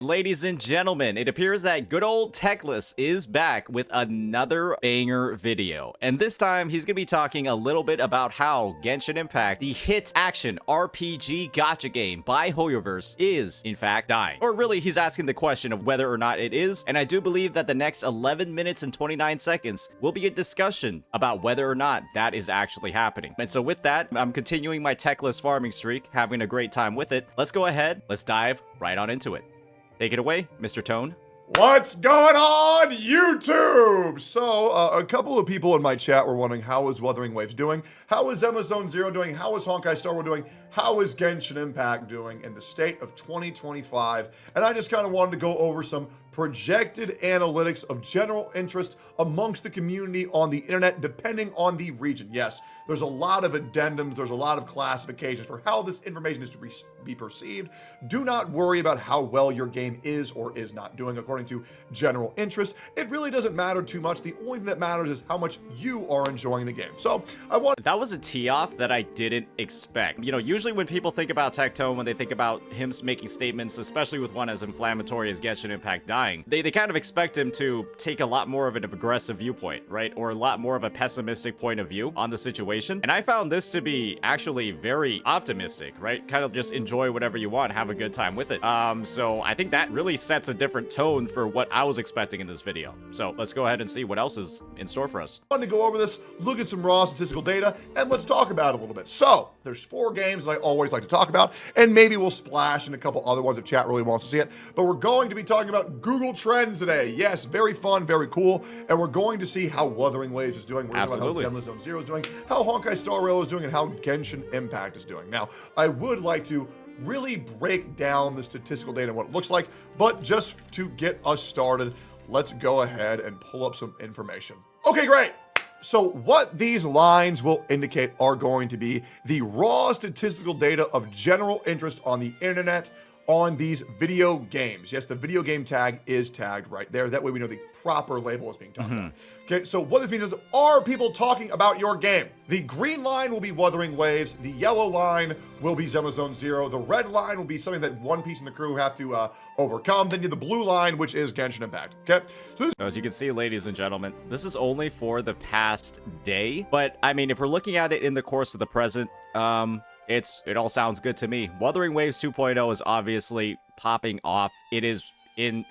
Ladies and gentlemen, it appears that good old Techless is back with another banger video. And this time, he's going to be talking a little bit about how Genshin Impact, the hit action RPG gacha game by Hoyoverse, is in fact dying. Or really, he's asking the question of whether or not it is. And I do believe that the next 11 minutes and 29 seconds will be a discussion about whether or not that is actually happening. And so with that, I'm continuing my Techless farming streak, having a great time with it. Let's go ahead. Let's dive right on into it. Take it away, Mr. Tone. What's going on, YouTube? So, a couple of people in my chat were wondering, how is Wuthering Waves doing? How is Endless Zone Zero doing? How is Honkai Star Rail doing? How is Genshin Impact doing in the state of 2025? And I just kind of wanted to go over some projected analytics of general interest amongst the community on the internet, depending on the region. Yes, there's a lot of addendums, there's a lot of classifications for how this information is to be perceived. Do not worry about how well your game is or is not doing according to general interest. It really doesn't matter too much. The only thing that matters is how much you are enjoying the game. So that was a tee-off that I didn't expect. You know, usually when people think about Tectone, when they think about him making statements, especially with one as inflammatory as Genshin Impact dying, they kind of expect him to take a lot more of an aggressive viewpoint, right? Or a lot more of a pessimistic point of view on the situation. And I found this to be actually very optimistic, right? Kind of just enjoy whatever you want, have a good time with it. So I think that really sets a different tone for what I was expecting in this video. So let's go ahead and see what else is in store for us. I want to go over this, look at some raw statistical data, and let's talk about it a little bit. So there's 4 games that I always like to talk about, and maybe we'll splash in a couple other ones if chat really wants to see it. But we're going to be talking about Google Trends today. Yes, very fun, very cool. And we're going to see how Wuthering Waves is doing. We're going to talk about how Endless Zone Zero is doing, how Honkai Star Rail is doing, and how Genshin Impact is doing. Now, I would like to really break down the statistical data and what it looks like, but just to get us started, let's go ahead and pull up some information. Okay, great. So what these lines will indicate are going to be the raw statistical data of general interest on the internet on these video games. Yes, the video game tag is tagged right there. That way we know the proper label is being talked about. Okay, so what this means is, are people talking about your game? The green line will be Wuthering Waves. The yellow line will be Endless Zone Zero. The red line will be something that One Piece and the crew have to overcome. Then you have the blue line, which is Genshin Impact. Okay, so as you can see, ladies and gentlemen, this is only for the past day. But I mean, if we're looking at it in the course of the present, it all sounds good to me. Wuthering Waves 2.0 is obviously popping off. It is,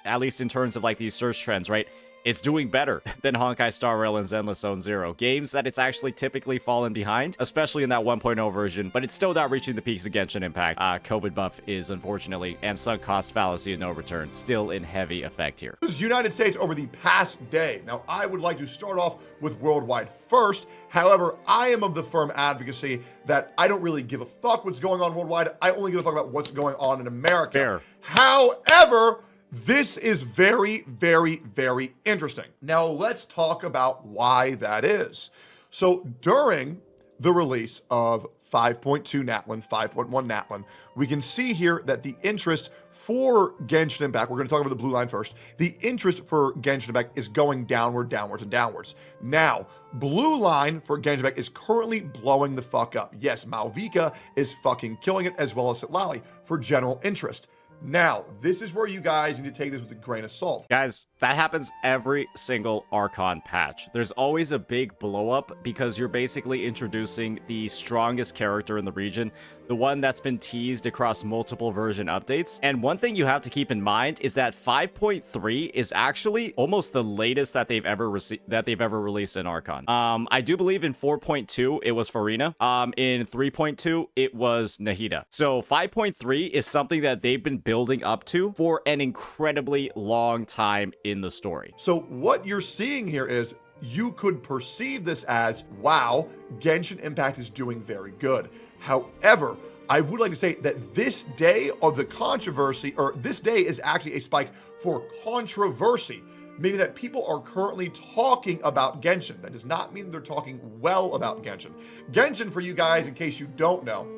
at least in terms of like these search trends, right? It's doing better than Honkai Star Rail and Endless Zone Zero. Games that it's actually typically fallen behind, especially in that 1.0 version, but it's still not reaching the peaks of Genshin Impact. COVID buff is unfortunately, and sunk cost fallacy and no return, still in heavy effect here. This is United States over the past day. Now, I would like to start off with worldwide first. However, I am of the firm advocacy that I don't really give a fuck what's going on worldwide. I only give a fuck about what's going on in America. Fair. However, this is very, very, very interesting. Now, let's talk about why that is. So during the release of 5.2 Natlan, 5.1 Natlan, we can see here that the interest for Genshin Impact, we're going to talk about the blue line first, the interest for Genshin Impact is going downward, downwards, and downwards. Now, blue line for Genshin Impact is currently blowing the fuck up. Yes, Malvika is fucking killing it, as well as Sitlali for general interest. Now, this is where you guys need to take this with a grain of salt. Guys, that happens every single Archon patch. There's always a big blow up because you're basically introducing the strongest character in the region, the one that's been teased across multiple version updates. And one thing you have to keep in mind is that 5.3 is actually almost the latest that they've ever released in Archon. I do believe in 4.2 it was Farina. In 3.2 it was Nahida. So 5.3 is something that they've been building up to for an incredibly long time in the story. So what you're seeing here is you could perceive this as, wow, Genshin Impact is doing very good. However, I would like to say that this day of the controversy, or this day is actually a spike for controversy, meaning that people are currently talking about Genshin. That does not mean they're talking well about Genshin. Genshin, for you guys, in case you don't know,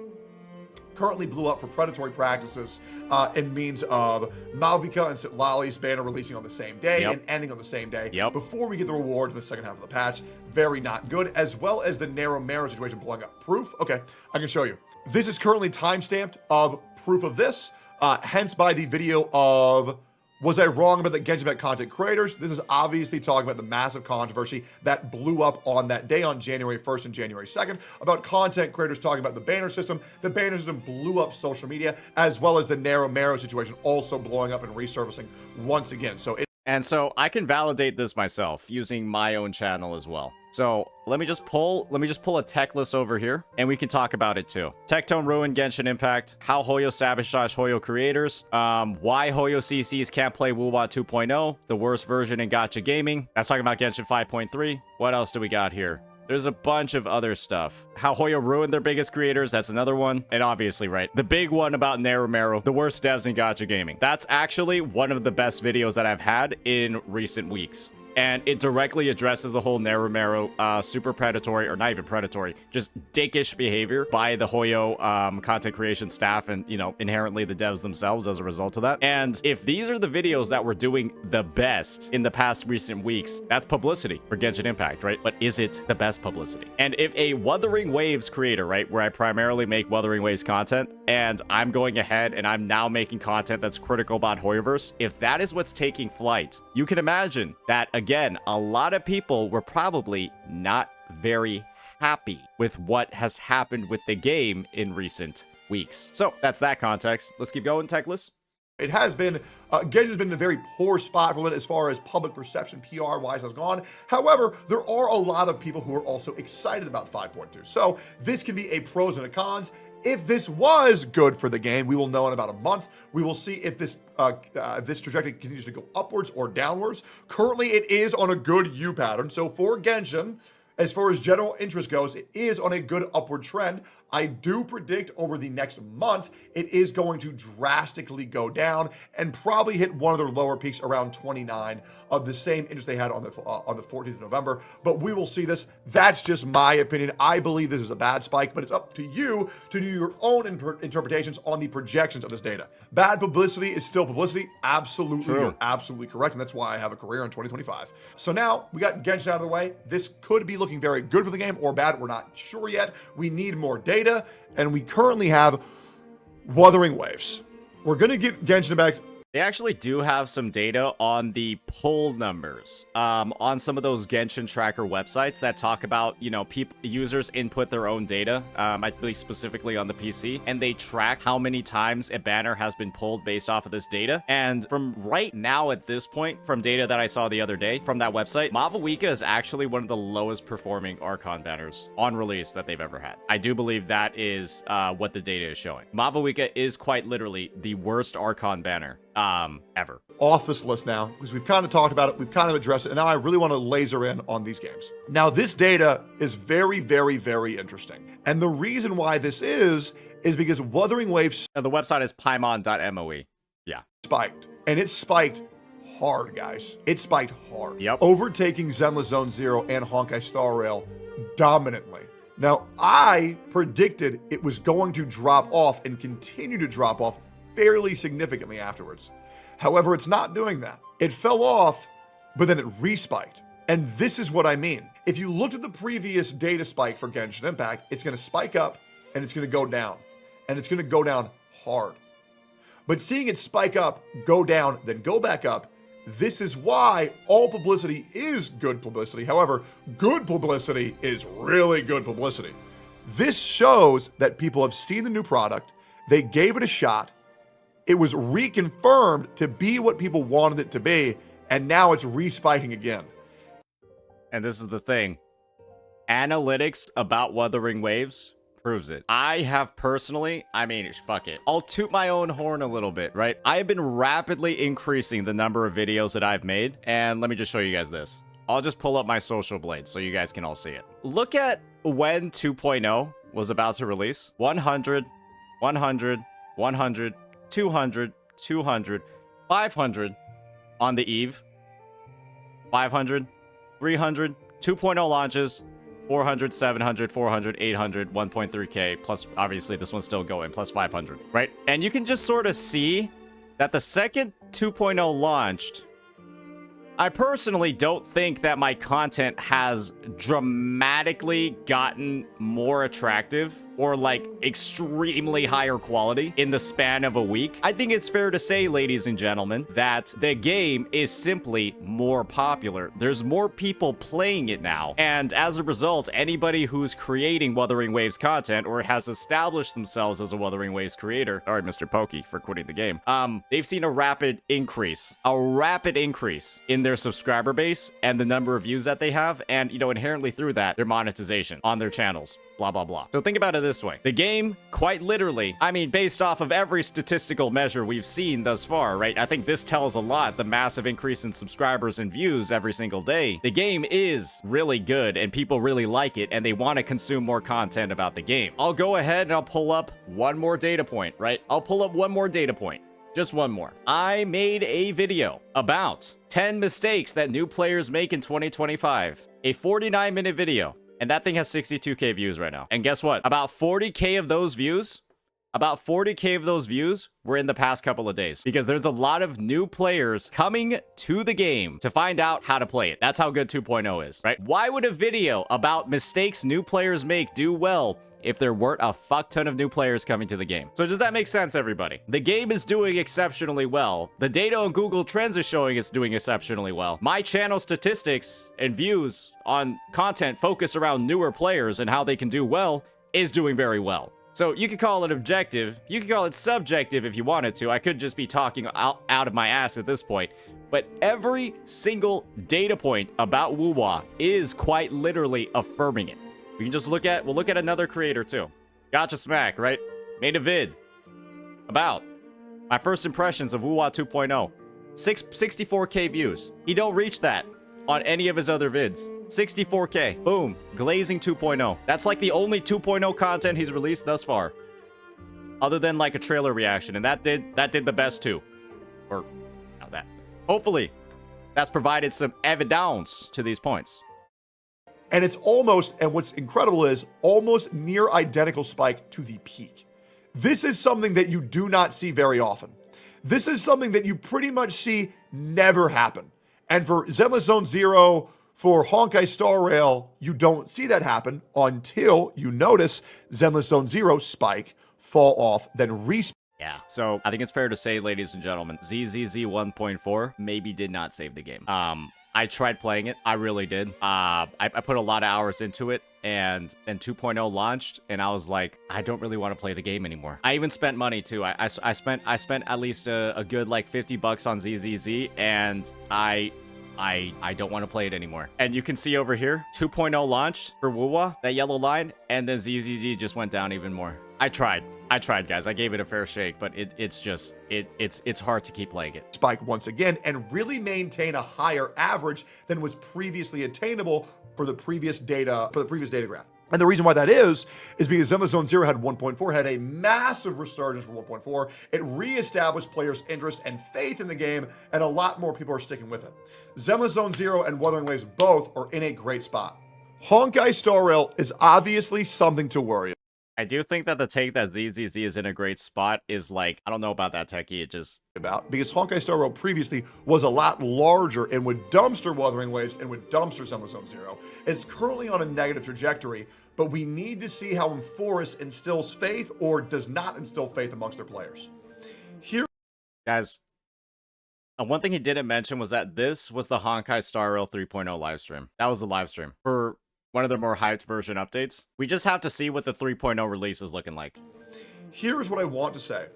currently blew up for predatory practices in means of Malvika and Sitlali's banner releasing on the same day and ending on the same day before we get the reward in the second half of the patch. Very not good, as well as the narrow mirror situation blowing up. Proof? Okay, I can show you. This is currently timestamped of proof of this. hence by the video of, was I wrong about the Genshin Impact content creators? This is obviously talking about the massive controversy that blew up on that day on January 1st and January 2nd about content creators talking about the banner system. The banner system blew up social media, as well as the Narrow Marrow situation also blowing up and resurfacing once again. And so I can validate this myself using my own channel as well. So let me just pull a tech list over here and we can talk about it too. Tectone ruined Genshin Impact, how Hoyo sabotaged Hoyo creators, why Hoyo CCs can't play WuWa 2.0, the worst version in gacha gaming. That's talking about Genshin 5.3. What else do we got here? There's a bunch of other stuff. How Hoyo ruined their biggest creators, that's another one. And obviously, right, the big one about Narrow Marrow, the worst devs in gacha gaming. That's actually one of the best videos that I've had in recent weeks. And it directly addresses the whole Narrow Marrow super predatory, or not even predatory, just dickish behavior by the Hoyo content creation staff and, you know, inherently the devs themselves as a result of that. And if these are the videos that were doing the best in the past recent weeks, that's publicity for Genshin Impact, right? But is it the best publicity? And if a Wuthering Waves creator, right, where I primarily make Wuthering Waves content, and I'm going ahead and I'm now making content that's critical about Hoyoverse, if that is what's taking flight, you can imagine that, again, a lot of people were probably not very happy with what has happened with the game in recent weeks. So that's that context. Let's keep going, Techless. It has been, Genshin's been in a very poor spot for it as far as public perception, PR-wise, has gone. However, there are a lot of people who are also excited about 5.2. So this can be a pros and a cons. If this was good for the game, we will know in about a month. We will see if this this trajectory continues to go upwards or downwards. Currently, it is on a good U pattern. So for Genshin, as far as general interest goes, it is on a good upward trend. I do predict over the next month, it is going to drastically go down and probably hit one of their lower peaks around 29 of the same interest they had on the 14th of November. But we will see this. That's just my opinion. I believe this is a bad spike, but it's up to you to do your own interpretations on the projections of this data. Bad publicity is still publicity. Absolutely, True. You're absolutely correct. And that's why I have a career in 2025. So now we got Genshin out of the way. This could be looking very good for the game or bad. We're not sure yet. We need more data. And we currently have Wuthering Waves. We're going to get Genshin back. They actually do have some data on the pull numbers on some of those Genshin tracker websites that talk about, you know, users input their own data, I believe specifically on the PC, and they track how many times a banner has been pulled based off of this data. And from right now at this point, from data that I saw the other day from that website, Mavuika is actually one of the lowest performing Archon banners on release that they've ever had. I do believe that is what the data is showing. Mavuika is quite literally the worst Archon banner ever. Off this list now, because we've kind of talked about it, we've kind of addressed it, and now I really want to laser in on these games. Now, this data is very, very, very interesting. And the reason why this is because Wuthering Waves The website is paimon.moe. Yeah. spiked. And it spiked hard, guys. It spiked hard. Yep. Overtaking Zenless Zone Zero and Honkai Star Rail dominantly. Now, I predicted it was going to drop off and continue to drop off fairly significantly afterwards. However, it's not doing that. It fell off, but then it respiked. And this is what I mean. If you looked at the previous data spike for Genshin Impact, it's going to spike up and it's going to go down. And it's going to go down hard. But seeing it spike up, go down, then go back up, this is why all publicity is good publicity. However, good publicity is really good publicity. This shows that people have seen the new product, they gave it a shot, it was reconfirmed to be what people wanted it to be, and now it's respiking again. And this is the thing. Analytics about Wuthering Waves proves it. I have personally, I mean, fuck it. I'll toot my own horn a little bit, right? I have been rapidly increasing the number of videos that I've made, and let me just show you guys this. I'll just pull up my social blade so you guys can all see it. Look at when 2.0 was about to release. 100, 100, 100, 200, 200, 500 on the eve. 500, 300, 2.0 launches, 400, 700, 400, 800, 1.3K, plus obviously this one's still going, plus 500, right? And you can just sort of see that the second 2.0 launched, I personally don't think that my content has dramatically gotten more attractive or like extremely higher quality in the span of a week, I think it's fair to say, ladies and gentlemen, that the game is simply more popular. There's more people playing it now, and as a result, anybody who's creating Wuthering Waves content or has established themselves as a Wuthering Waves creator, sorry, Mr. Pokey for quitting the game, they've seen a rapid increase in their subscriber base and the number of views that they have, and, you know, inherently through that, their monetization on their channels. Blah, blah, blah. So think about it this way. The game, quite literally, I mean, based off of every statistical measure we've seen thus far, right? I think this tells a lot, the massive increase in subscribers and views every single day. The game is really good, and people really like it, and they want to consume more content about the game. I'll go ahead and I'll pull up one more data point, right? I'll pull up one more data point. Just one more. I made a video about 10 mistakes that new players make in 2025. A 49-minute video. And that thing has 62K views right now. And guess what? About 40K of those views were in the past couple of days. Because there's a lot of new players coming to the game to find out how to play it. That's how good 2.0 is, right? Why would a video about mistakes new players make do well if there weren't a fuck ton of new players coming to the game? So does that make sense, everybody? The game is doing exceptionally well. The data on Google Trends is showing it's doing exceptionally well. My channel statistics and views on content focused around newer players and how they can do well is doing very well. So you could call it objective, you could call it subjective if you wanted to. I could just be talking out of my ass at this point. But every single data point about WuWa is quite literally affirming it. We can just we'll look at another creator too. Gotcha Smack, right? Made a vid about my first impressions of WuWa 2.0. 64K views. He don't reach that on any of his other vids. 64K. Boom. Glazing 2.0. That's like the only 2.0 content he's released thus far. Other than like a trailer reaction. And that did the best too. Or not that. Hopefully, that's provided some evidence to these points. And it's almost, and what's incredible is, almost near identical spike to the peak. This is something that you do not see very often. This is something that you pretty much see never happen. And for Zenless Zone Zero, for Honkai Star Rail, you don't see that happen until you notice Zenless Zone Zero spike, fall off, then respawn. Yeah, so I think it's fair to say, ladies and gentlemen, ZZZ 1.4 maybe did not save the game. I tried playing it. I really did. I put a lot of hours into it, and then 2.0 launched, and I was like, I don't really want to play the game anymore. I even spent money too. I spent at least a good like $50 on ZZZ, and I don't want to play it anymore. And you can see over here, 2.0 launched for WuWa, that yellow line, and then ZZZ just went down even more. I tried, guys. I gave it a fair shake, but it's hard to keep playing it. Spike once again and really maintain a higher average than was previously attainable for the previous data graph. And the reason why that is because Zenless Zone Zero had 1.4, had a massive resurgence for 1.4. It reestablished players' interest and faith in the game, and a lot more people are sticking with it. Zenless Zone Zero and Wuthering Waves both are in a great spot. Honkai Star Rail is obviously something to worry about. I do think that the take that ZZZ is in a great spot is like, I don't know about that, Techie, it just... Because Honkai Star Rail previously was a lot larger and would dumpster Wuthering Waves and would dumpster Zenless Zone Zero. It's currently on a negative trajectory, but we need to see how Enforce instills faith or does not instill faith amongst their players. Here, guys, one thing he didn't mention was that this was the Honkai Star Rail 3.0 livestream. That was the livestream for one of the more hyped version updates. We just have to see what the 3.0 release is looking like. Here's what I want to say.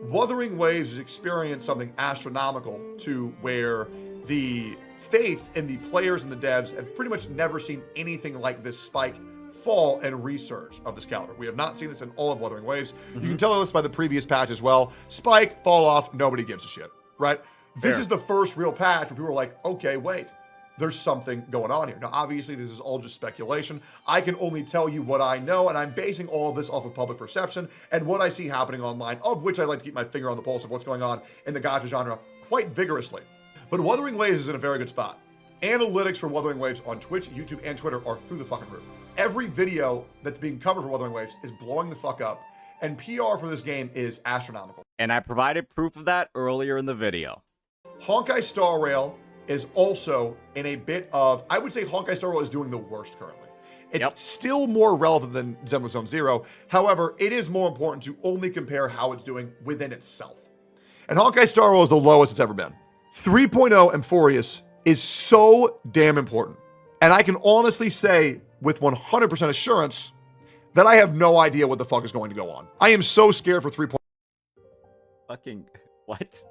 Wuthering Waves has experienced something astronomical to where the faith in the players and the devs have pretty much never seen anything like this spike, fall, and resurge of this calendar. We have not seen this in all of Wuthering Waves. You can tell this by the previous patch as well. Spike, fall off, nobody gives a shit, right? This is the first real patch where people are like, okay, wait, there's something going on here. Now, obviously, this is all just speculation. I can only tell you what I know, and I'm basing all of this off of public perception and what I see happening online, of which I like to keep my finger on the pulse of what's going on in the gacha genre quite vigorously. But Wuthering Waves is in a very good spot. Analytics for Wuthering Waves on Twitch, YouTube, and Twitter are through the fucking roof. Every video that's being covered for Wuthering Waves is blowing the fuck up, and PR for this game is astronomical. And I provided proof of that earlier in the video. Honkai Star Rail is also in a bit of, I would say Honkai Star Rail is doing the worst currently. It's still more relevant than Zenless Zone Zero. However, it is more important to only compare how it's doing within itself. And Honkai Star Rail is the lowest it's ever been. 3.0 Amphoreus is so damn important. And I can honestly say with 100% assurance that I have no idea what the fuck is going to go on. I am so scared for 3.0. Fucking what?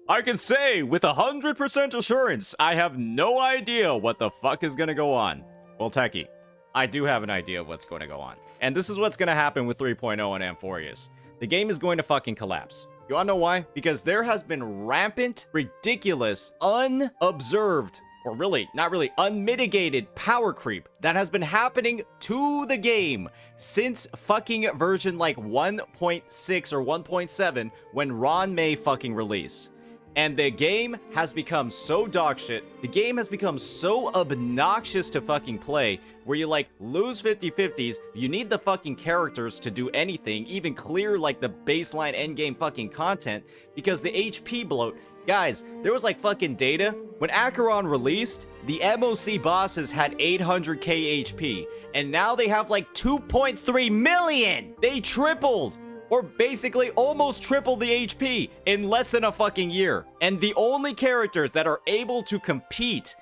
I can say with 100% assurance, I have no idea what the fuck is gonna go on. Well, Techie, I do have an idea of what's going to go on. And this is what's gonna happen with 3.0 and Amphoreus. The game is going to fucking collapse. You wanna know why? Because there has been rampant, ridiculous, unobserved, or really, not really, unmitigated power creep that has been happening to the game since fucking version like 1.6 or 1.7 when Ron May fucking released. And the game has become so dogshit, the game has become so obnoxious to fucking play, where you like lose 50-50s, you need the fucking characters to do anything, even clear like the baseline endgame fucking content, because the HP bloat. Guys, there was like fucking data. When Acheron released, the MOC bosses had 800k HP, and now they have like 2.3 million! They tripled! Or basically almost tripled the HP in less than a fucking year. And the only characters that are able to compete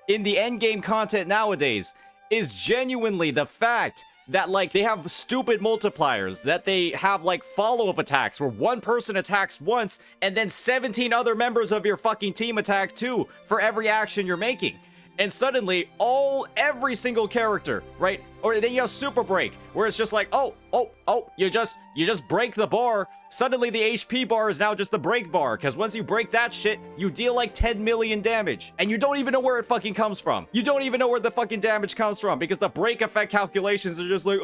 in the endgame content nowadays is genuinely the fact that like they have stupid multipliers, that they have like follow-up attacks where one person attacks once and then 17 other members of your fucking team attack too for every action you're making. And suddenly every single character, right? Or then you have Super Break, where it's just like, you just break the bar. Suddenly the HP bar is now just the break bar, because once you break that shit, you deal like 10 million damage. And you don't even know where it fucking comes from. You don't even know where the fucking damage comes from, because the break effect calculations are just like,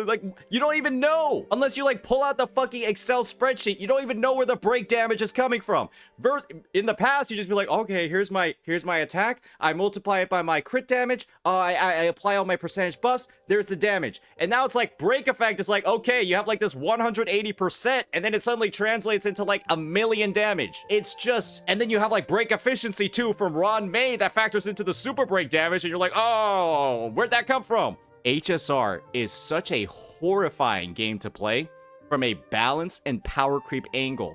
like, you don't even know. Unless you like pull out the fucking Excel spreadsheet, you don't even know where the break damage is coming from. In the past, you just be like, okay, here's my attack. I multiply it by my crit damage. I apply all my percentage buffs. There's the damage. And now it's like break effect is like, okay, you have like this 180%, and then it suddenly translates into like 1,000,000 damage. It's just, and then you have like break efficiency too from Ron May that factors into the super break damage, and you're like, oh, where'd that come from? HSR is such a horrifying game to play from a balance and power creep angle.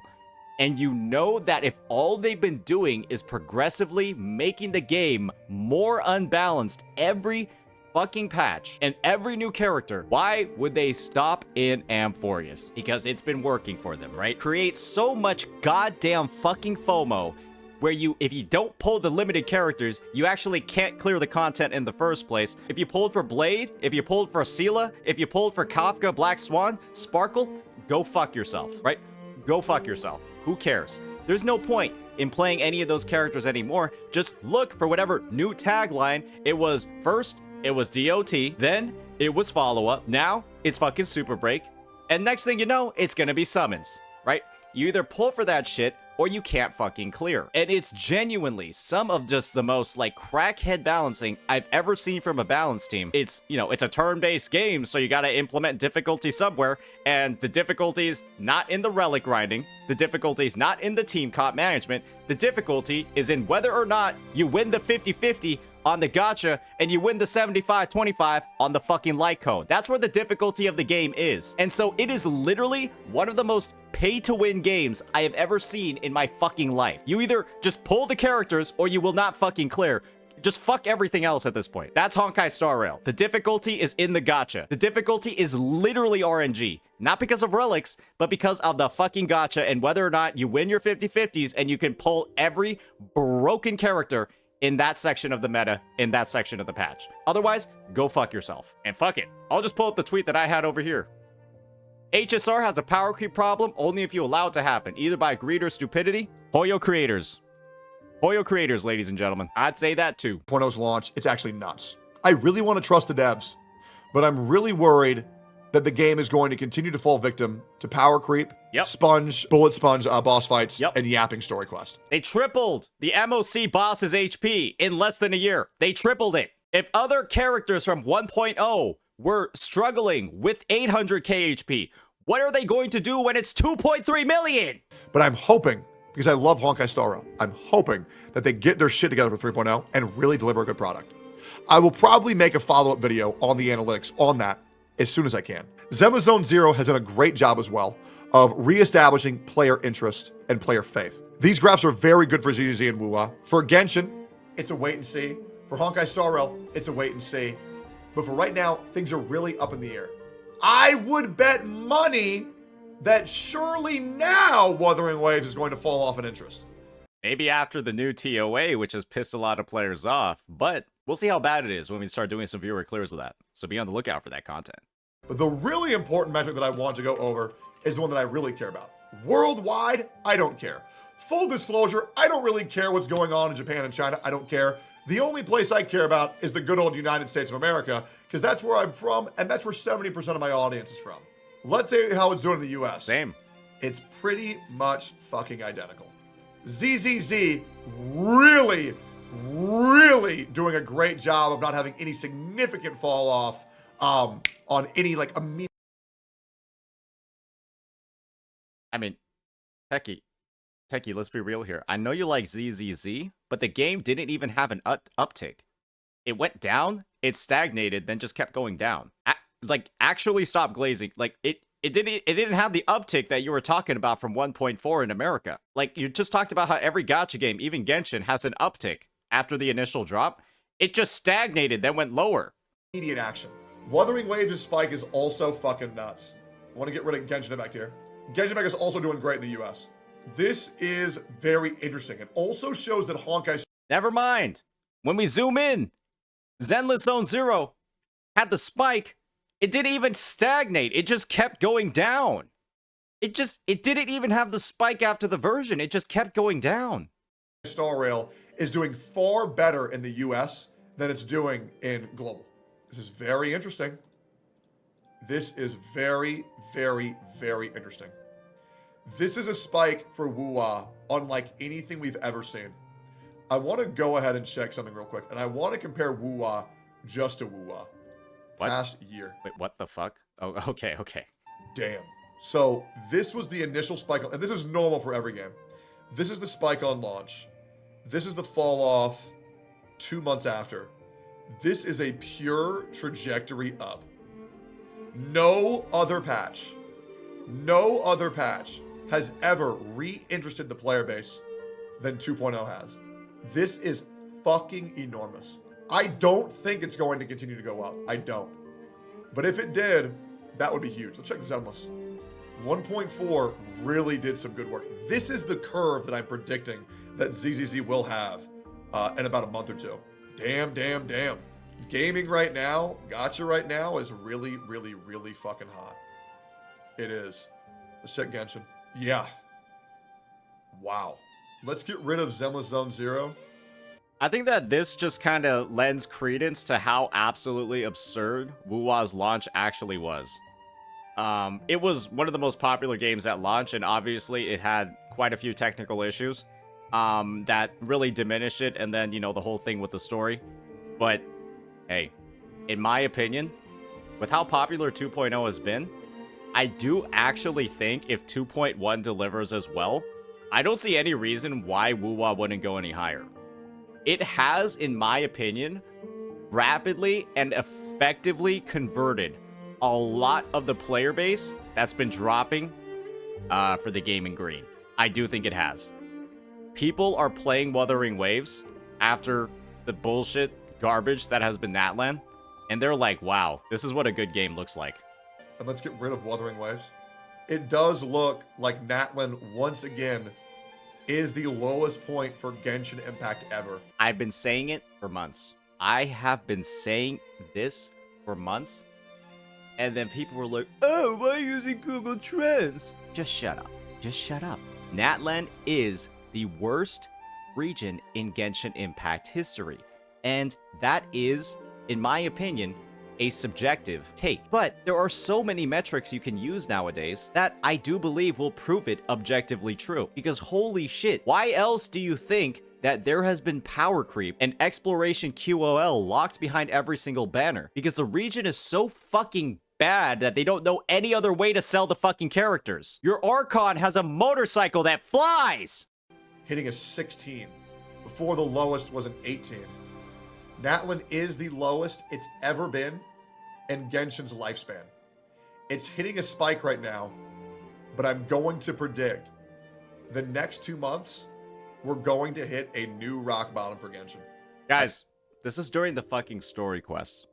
And you know that if all they've been doing is progressively making the game more unbalanced every fucking patch and every new character, why would they stop in Amphoreus? Because it's been working for them, right? Create so much goddamn fucking FOMO where if you don't pull the limited characters, you actually can't clear the content in the first place. If you pulled for Blade, if you pulled for Sela, if you pulled for Kafka, Black Swan, Sparkle, go fuck yourself, right? Go fuck yourself. Who cares? There's no point in playing any of those characters anymore. Just look for whatever new tagline. It was first, it was DOT, then it was follow-up, now it's fucking Super Break, and next thing you know, it's gonna be summons, right? You either pull for that shit, or you can't fucking clear. And it's genuinely some of just the most like crackhead balancing I've ever seen from a balance team. It's, you know, it's a turn-based game, so you gotta implement difficulty somewhere, and the difficulty is not in the relic grinding, the difficulty is not in the team comp management, the difficulty is in whether or not you win the 50-50 on the gacha, and you win the 75-25 on the fucking light cone. That's where the difficulty of the game is. And so it is literally one of the most pay-to-win games I have ever seen in my fucking life. You either just pull the characters, or you will not fucking clear. Just fuck everything else at this point. That's Honkai Star Rail. The difficulty is in the gacha. The difficulty is literally RNG. Not because of relics, but because of the fucking gacha and whether or not you win your 50-50s and you can pull every broken character in that section of the meta, in that section of the patch. Otherwise, go fuck yourself. And fuck it. I'll just pull up the tweet that I had over here. HSR has a power creep problem only if you allow it to happen, either by greed or stupidity. Hoyo creators. Hoyo creators, ladies and gentlemen. I'd say that too. 0.0's launch, it's actually nuts. I really want to trust the devs, but I'm really worried that the game is going to continue to fall victim to power creep, bullet sponge boss fights, and yapping story quest. They tripled the MOC boss's HP in less than a year. They tripled it. If other characters from 1.0 were struggling with 800k HP, what are they going to do when it's 2.3 million? But I'm hoping, because I love Honkai Star Rail, I'm hoping that they get their shit together for 3.0 and really deliver a good product. I will probably make a follow-up video on the analytics on that as soon as I can. Zenless Zone Zero has done a great job as well of reestablishing player interest and player faith. These graphs are very good for ZZZ and WuWa. For Genshin, it's a wait and see. For Honkai Star Rail, it's a wait and see. But for right now, things are really up in the air. I would bet money that surely now Wuthering Waves is going to fall off in interest. Maybe after the new TOA, which has pissed a lot of players off, but we'll see how bad it is when we start doing some viewer clears of that. So be on the lookout for that content. But the really important metric that I want to go over is the one that I really care about. Worldwide, I don't care. Full disclosure, I don't really care what's going on in Japan and China. I don't care. The only place I care about is the good old United States of America, because that's where I'm from, and that's where 70% of my audience is from. Let's say how it's doing in the US. Same. It's pretty much fucking identical. ZZZ really doing a great job of not having any significant fall off on any like immediate. I mean, Techie, let's be real here. I know you like ZZZ, but the game didn't even have an uptick. It went down, it stagnated, then just kept going down. Like, actually stop glazing. Like, it didn't have the uptick that you were talking about from 1.4 in America. Like, you just talked about how every gacha game, even Genshin, has an uptick after the initial drop. It just stagnated, then went lower. Immediate action. Wuthering Waves' spike is also fucking nuts. I want to get rid of Genshin Impact here. Genshin Impact is also doing great in the US. This is very interesting. It also shows that Honkai... Never mind. When we zoom in, Zenless Zone Zero had the spike. It didn't even stagnate. It just kept going down. It didn't even have the spike after the version. It just kept going down. Star Rail is doing far better in the US than it's doing in global. This is very interesting. This is very interesting. This is a spike for WuWa unlike anything we've ever seen. I want to go ahead and check something real quick, and I want to compare WuWa just to WuWa. What? Past year. Wait, what the fuck? Oh, okay. Damn. So this was the initial spike, and this is normal for every game. This is the spike on launch. This is the fall off 2 months after. This is a pure trajectory up. No other patch has ever reinterested the player base than 2.0 has. This is fucking enormous. I don't think it's going to continue to go up. I don't. But if it did, that would be huge. Let's check Zenless. 1.4 really did some good work. This is the curve that I'm predicting that ZZZ will have in about a month or two. Damn. Gaming right now, gacha right now is really fucking hot. It is. Let's check Genshin. Yeah. Wow. Let's get rid of Zenless Zone Zero. I think that this just kind of lends credence to how absolutely absurd WuWa's launch actually was. It was one of the most popular games at launch, and obviously it had quite a few technical issues that really diminished it, and then, you know, the whole thing with the story. But, hey, in my opinion, with how popular 2.0 has been, I do actually think if 2.1 delivers as well, I don't see any reason why WuWa wouldn't go any higher. It has, in my opinion, rapidly and effectively converted a lot of the player base that's been dropping for the game in green. I do think it has. People are playing Wuthering Waves after the bullshit garbage that has been Natlan, and they're like, wow, this is what a good game looks like. And let's get rid of Wuthering Waves. It does look like Natlan, once again, is the lowest point for Genshin Impact ever. I've been saying it for months. I have been saying this for months. And then people were like, oh, why are you using Google Trends? Just shut up. Just shut up. Natlan is the worst region in Genshin Impact history. And that is, in my opinion, a subjective take. But there are so many metrics you can use nowadays that I do believe will prove it objectively true. Because holy shit, why else do you think that there has been power creep and exploration QOL locked behind every single banner? Because the region is so fucking bad that they don't know any other way to sell the fucking characters. Your Archon has a motorcycle that flies! Hitting a 16 before the lowest was an 18. Natlan is the lowest it's ever been in Genshin's lifespan. It's hitting a spike right now, but I'm going to predict the next 2 months, we're going to hit a new rock bottom for Genshin. Guys, this is during the fucking story quest.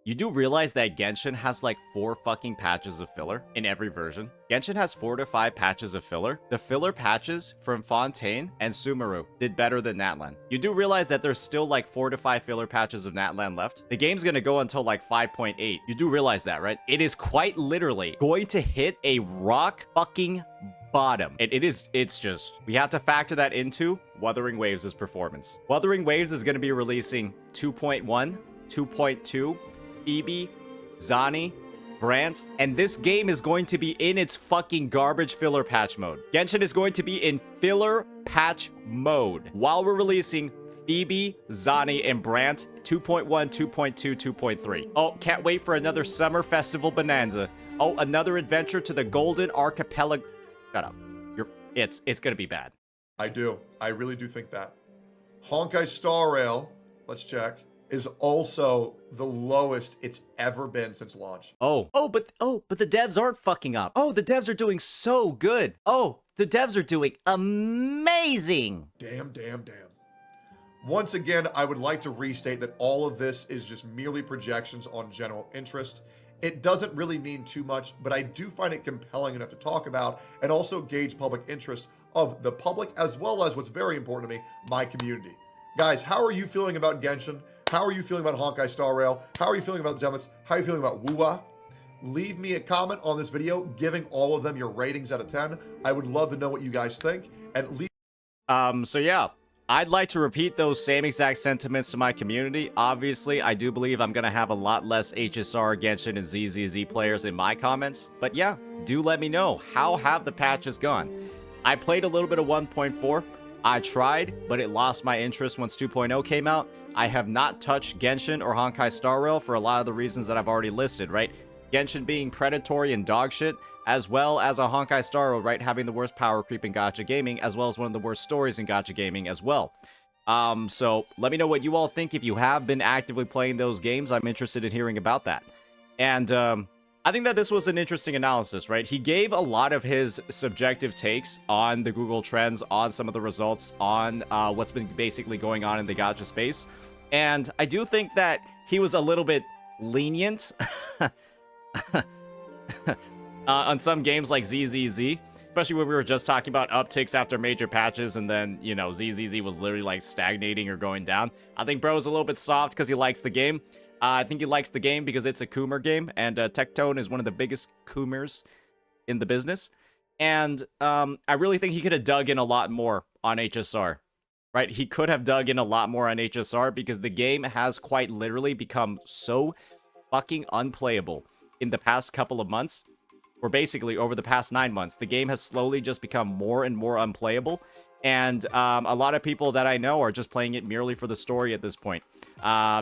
You do realize that Genshin has like 4 fucking patches of filler in every version? Genshin has 4 to 5 patches of filler. The filler patches from Fontaine and Sumeru did better than Natlan. You do realize that there's still like 4 to 5 filler patches of Natlan left? The game's gonna go until like 5.8. You do realize that, right? It is quite literally going to hit a rock fucking bottom. It's just, we have to factor that into Wuthering Waves' performance. Wuthering Waves is gonna be releasing 2.1, 2.2, Phoebe, Zani, Brant, and this game is going to be in its fucking garbage filler patch mode. Genshin is going to be in filler patch mode while we're releasing Phoebe, Zani, and Brant 2.1, 2.2, 2.3. Oh, can't wait for another summer festival bonanza. Oh, another adventure to the Golden Archipelago. Shut up. It's gonna be bad. I do. I really do think that. Honkai Star Rail, let's check, is also the lowest it's ever been since launch. But the devs aren't fucking up. Oh, the devs are doing so good. Oh, the devs are doing amazing. Damn. Once again, I would like to restate that all of this is just merely projections on general interest. It doesn't really mean too much, but I do find it compelling enough to talk about and also gauge public interest of the public, as well as what's very important to me, my community. Guys, how are you feeling about Genshin? How are you feeling about Honkai Star Rail? How are you feeling about Zenless? How are you feeling about WuWa? Leave me a comment on this video, giving all of them your ratings out of 10. I would love to know what you guys think. And leave. So yeah, I'd like to repeat those same exact sentiments to my community. Obviously, I do believe I'm gonna have a lot less HSR, Genshin, and ZZZ players in my comments. But yeah, do let me know. How have the patches gone? I played a little bit of 1.4. I tried, but it lost my interest once 2.0 came out. I have not touched Genshin or Honkai Star Rail for a lot of the reasons that I've already listed, right? Genshin being predatory and dog shit, as well as a Honkai Star Rail, right? Having the worst power creep in gacha gaming, as well as one of the worst stories in gacha gaming as well. So let me know what you all think. If you have been actively playing those games, I'm interested in hearing about that. And I think that this was an interesting analysis, right? He gave a lot of his subjective takes on the Google Trends, on some of the results, on what's been basically going on in the gacha space. And I do think that he was a little bit lenient on some games like ZZZ, especially when we were just talking about upticks after major patches, and then, you know, ZZZ was literally like stagnating or going down. I think bro's a little bit soft because he likes the game. I think he likes the game because it's a Coomer game, and Tectone is one of the biggest Coomers in the business. And I really think he could have dug in a lot more on HSR, right? He could have dug in a lot more on HSR because the game has quite literally become so fucking unplayable in the past couple of months, or basically over the past 9 months. The game has slowly just become more and more unplayable. And a lot of people that I know are just playing it merely for the story at this point.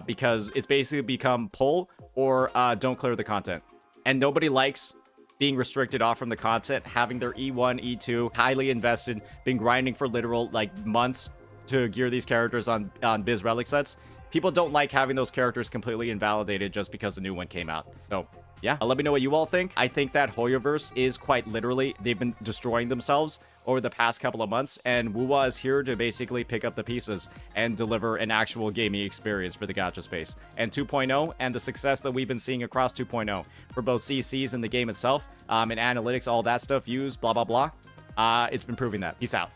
Because it's basically become pull or don't clear the content. And nobody likes being restricted off from the content, having their E1, E2, highly invested, been grinding for literal like months to gear these characters on Biz Relic sets. People don't like having those characters completely invalidated just because the new one came out. So yeah, let me know what you all think. I think that Hoyoverse is quite literally, they've been destroying themselves over the past couple of months, and WuWa is here to basically pick up the pieces and deliver an actual gaming experience for the gacha space. And 2.0 and the success that we've been seeing across 2.0 for both CCs and the game itself, and analytics, all that stuff, views, blah, blah, blah. It's been proving that. Peace out.